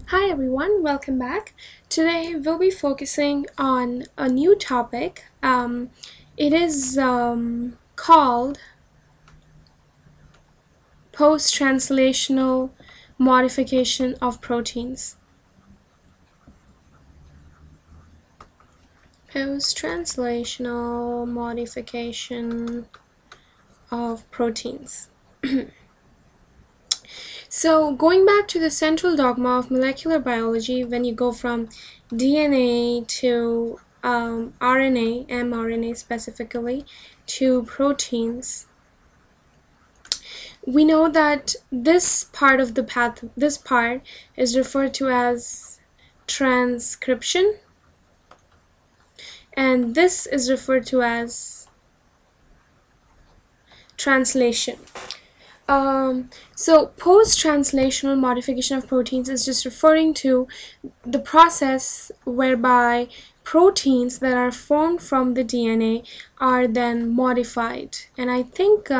Hi everyone, welcome back. Today we'll be focusing on a new topic. It is called post-translational modification of proteins. Post-translational modification of proteins. So, going back to the central dogma of molecular biology, when you go from DNA to RNA, mRNA specifically, to proteins, we know that this part of the path, this part is referred to as transcription, and this is referred to as translation. So post-translational modification of proteins is just referring to the process whereby proteins that are formed from the DNA are then modified. And I think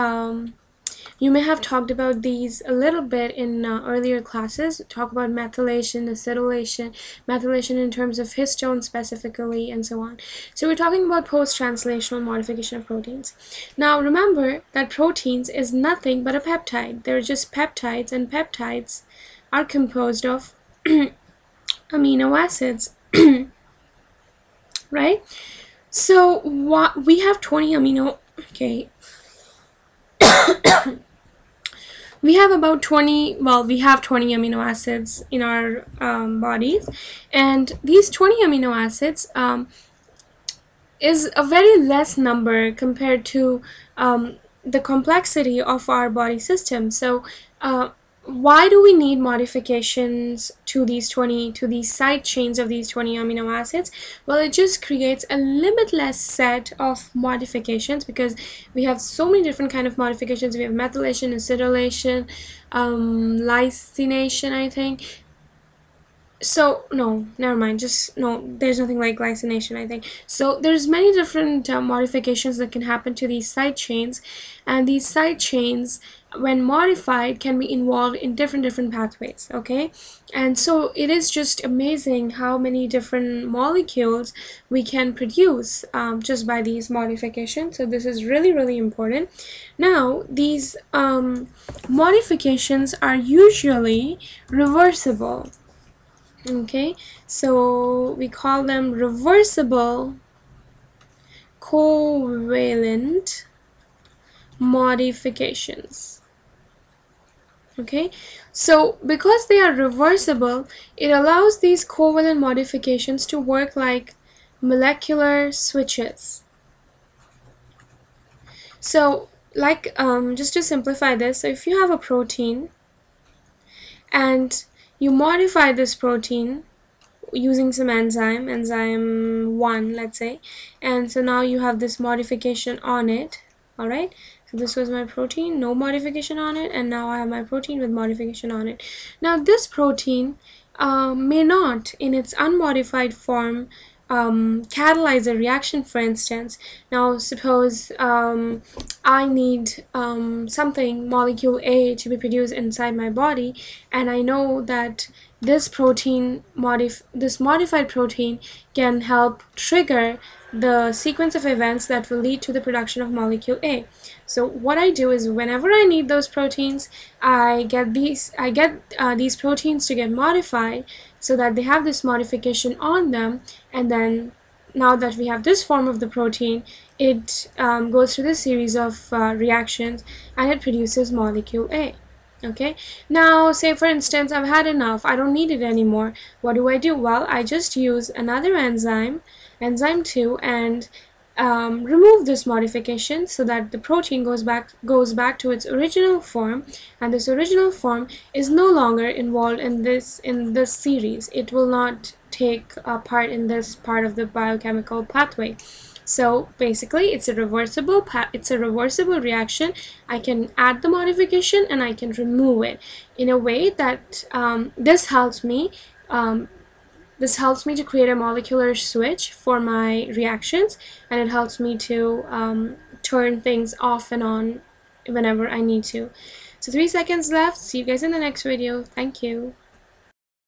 you may have talked about these a little bit in earlier classes. Talk about methylation, acetylation, methylation in terms of histone specifically, and so on. So we're talking about post-translational modification of proteins. Now remember that proteins is nothing but a peptide. They're just peptides, and peptides are composed of amino acids, right? So what we have 20 amino. Okay. We have about 20, we have 20 amino acids in our bodies, and these 20 amino acids is a very less number compared to the complexity of our body system. So why do we need modifications to these side chains of these 20 amino acids? Well, it just creates a limitless set of modifications because we have so many different kind of modifications. We have methylation, acetylation, lysine, I think. So no, never mind, just no, there's nothing like glycination, I think. So there's many different modifications that can happen to these side chains, and these side chains when modified can be involved in different pathways. Okay, and so it is just amazing how many different molecules we can produce just by these modifications. So this is really important. Now these modifications are usually reversible. Okay, so we call them reversible covalent modifications. Okay, so because they are reversible, it allows these covalent modifications to work like molecular switches. So like just to simplify this, so if you have a protein and you modify this protein using some enzyme 1, let's say, and so now you have this modification on it. All right, so this was my protein, no modification on it, and now I have my protein with modification on it. Now this protein may not in its unmodified form catalyze a reaction, for instance. Now suppose I need something, molecule A, to be produced inside my body, and I know that this modified protein can help trigger the sequence of events that will lead to the production of molecule A. So what I do is whenever I need those proteins, I get these proteins to get modified so that they have this modification on them, and then now that we have this form of the protein, it goes through this series of reactions and it produces molecule A. Okay, now say for instance I've had enough, I don't need it anymore. What do? Well, I just use another enzyme 2, and remove this modification so that the protein goes back to its original form, and this original form is no longer involved in this series. It will not take part in this part of the biochemical pathway. So basically it's a reversible reaction. I can add the modification and I can remove it in a way that this helps me to create a molecular switch for my reactions, and it helps me to turn things off and on whenever I need to. So 3 seconds left. See you guys in the next video. Thank you.